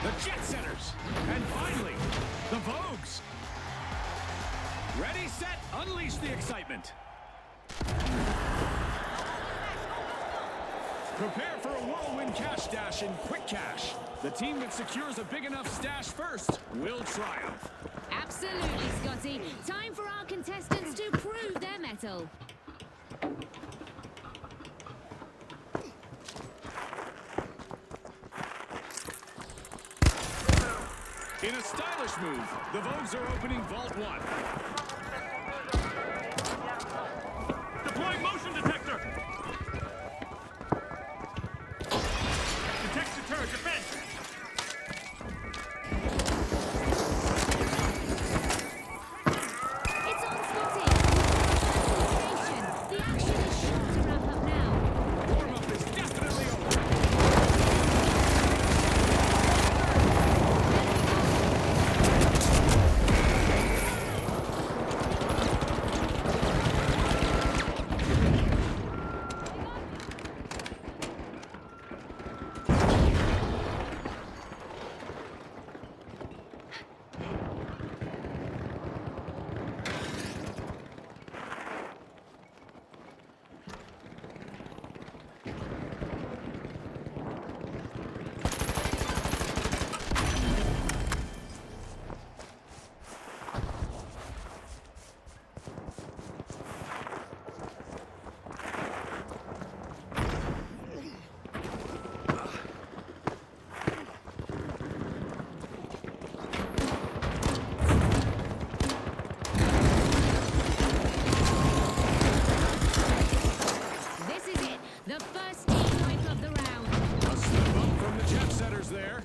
the Jet Setters, and finally, the Vogues. Ready, set, unleash the excitement. Prepare for a whirlwind cash dash in Quick Cash. The team that secures a big enough stash first will triumph. Absolutely, Scotty. Time for our contestants to prove their mettle. In a stylish move, the Vogues are opening Vault 1. Deploying motion detector! Detect deter, defense! It's on, Scotty. The action is sure to wrap up now. Warm-up is definitely over. This is it. The first team wipe of the round. A step up from the Jet Setters there.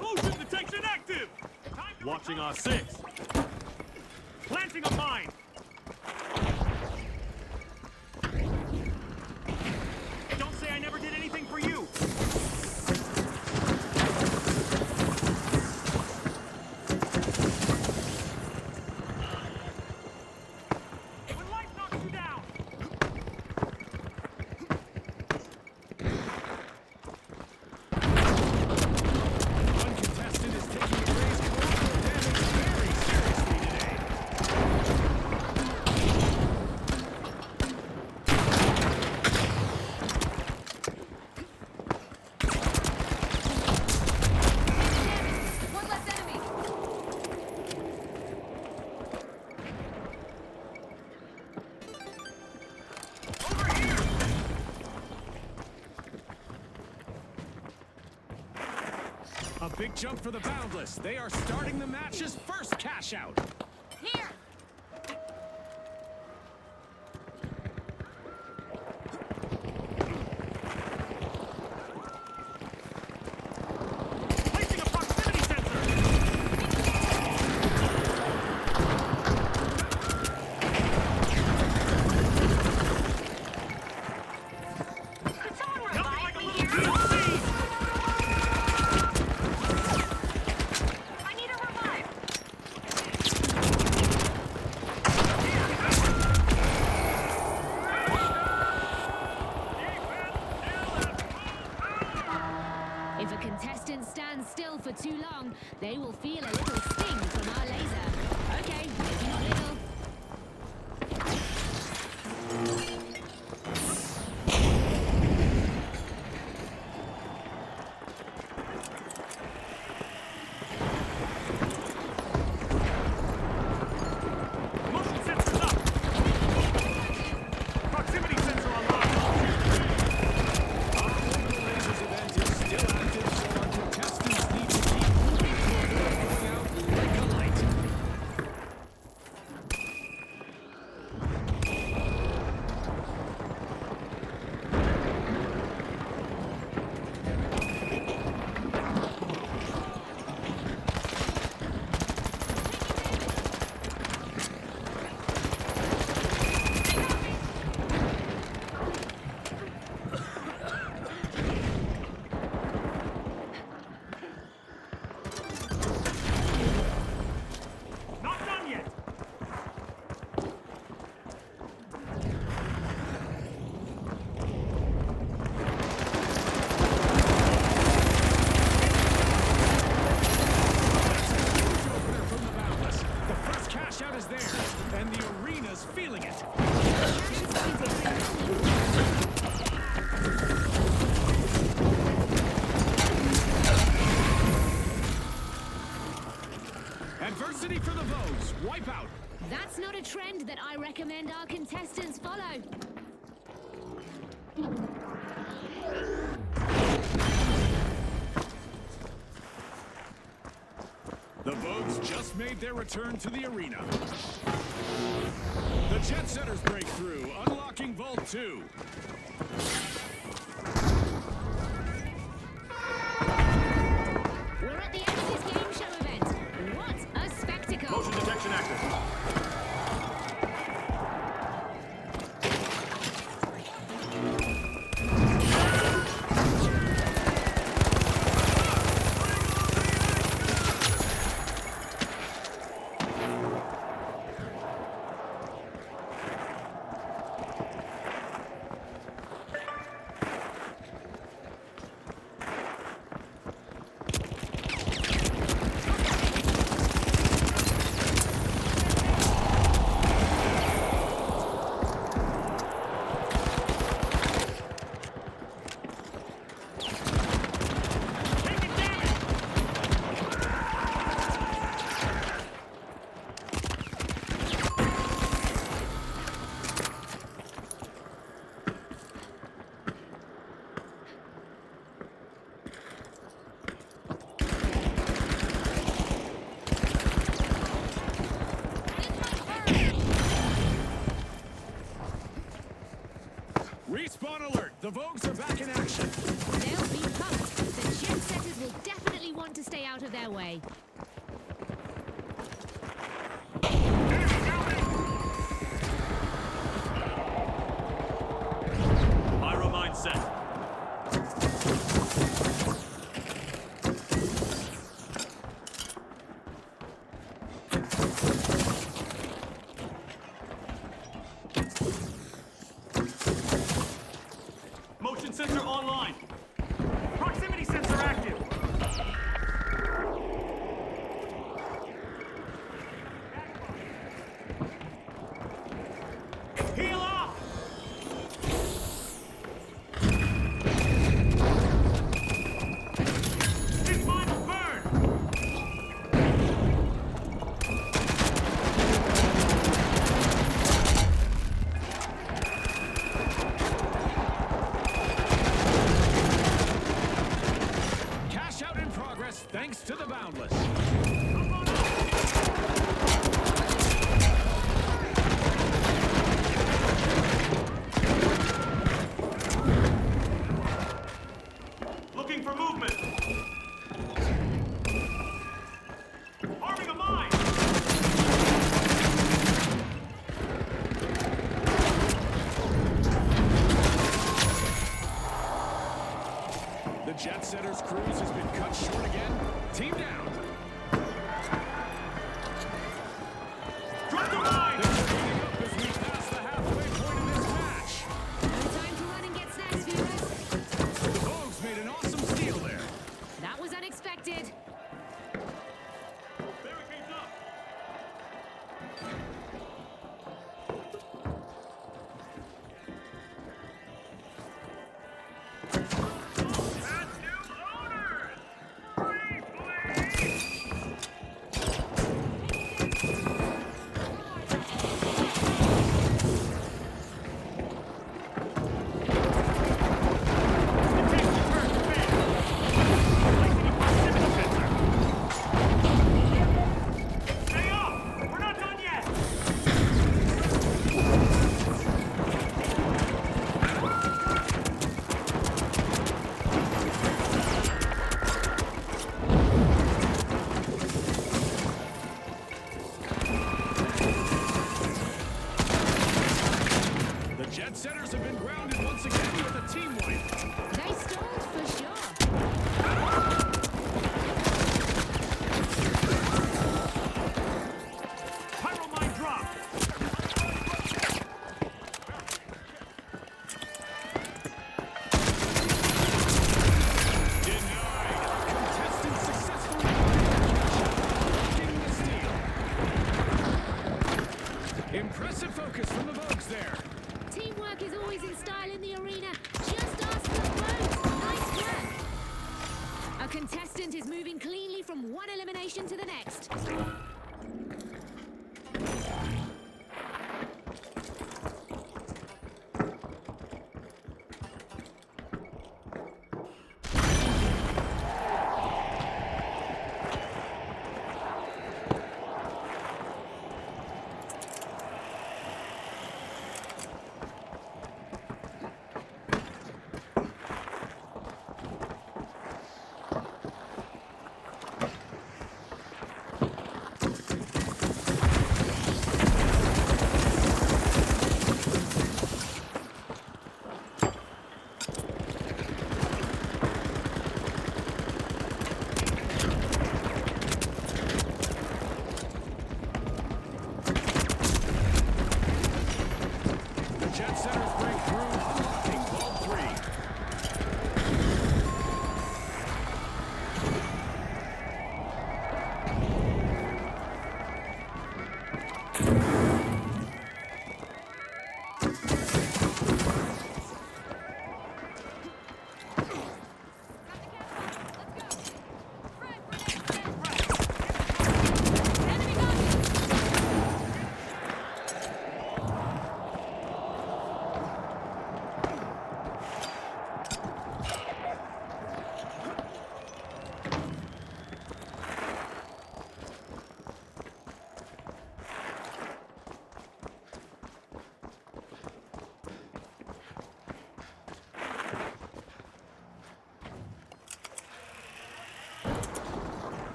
Motion detection active! Watching our 6. Planting a mine! Don't say I never did anything for you! When life knocks you down! One contestant is taking a raised collateral damage very seriously today. One less enemy. A big jump for the Boundless. They are starting the match's first cash out. Here. Placing a proximity sensor. Nothing like a little TLC. I need a revive. If a contestant stands still for too long, they will feel a little sting from our laser. Okay, maybe not little. Motion sensors up. Proximity sensor online. Our local lasers event is still active, so our contestants need to keep moving toward the cash out is theirs, and the arena's feeling it. Cash is going to bring Adversity for the Vogues. Wipe out. That's not a trend that I recommend our contestants follow. The Vogues just made their return to the arena. The Jet Setters break through, unlocking Vault 2. We're at the end of this game show event. What a spectacle! Motion detection active. Respawn alert! The Vogues are back in action. They'll be pumped. The Jet Setters will definitely want to stay out of their way. Pyro mine set. Motion sensor online. Proximity sensor active. Heal up! This mine will burn! Cash out in progress thanks to the Boundless. Looking for movement. Arming a mine! The Jet Setters cruise has been cut short again. Team down. Drop the mine! They're speeding up as we pass the halfway point of this match. No time to run and get snacks, viewers. The Vogues made an awesome steal there. That was unexpected. Barricades up! And new owners! Free, please! Stay off! We're not done yet! The Jet Setters have been grounded once again with a team wipe. They stalled for sure. Pyro mine drop! Denied. Contestant successfully unlocking the steal. Impressive focus from the Vogues there. Teamwork is always in style in the arena. Just ask for the votes. Nice work. A contestant is moving cleanly from one elimination to the next. Jet Setters break through, unlocking Vault 3.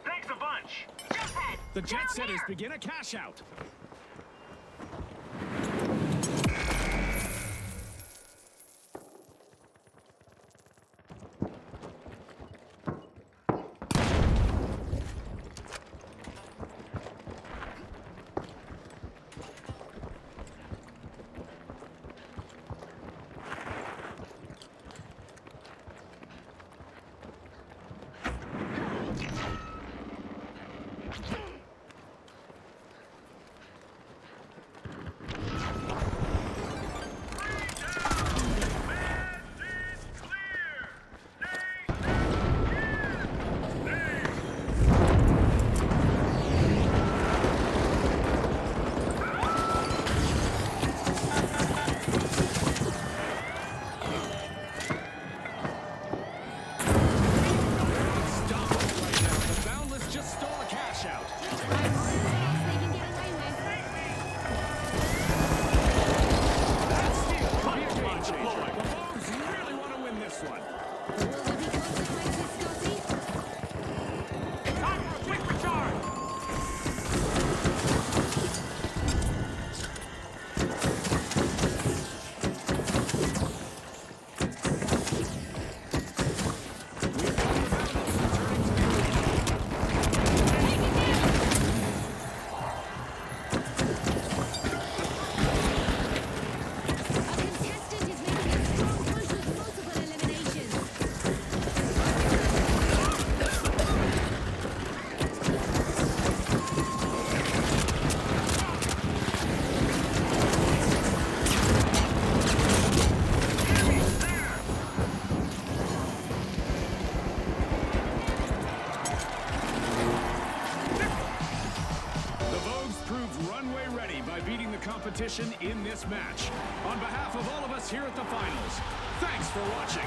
Thanks a bunch. Jump head. The Jet Down Setters here. begin a cash out. competition in this match. On behalf of all of us here at the finals, thanks for watching.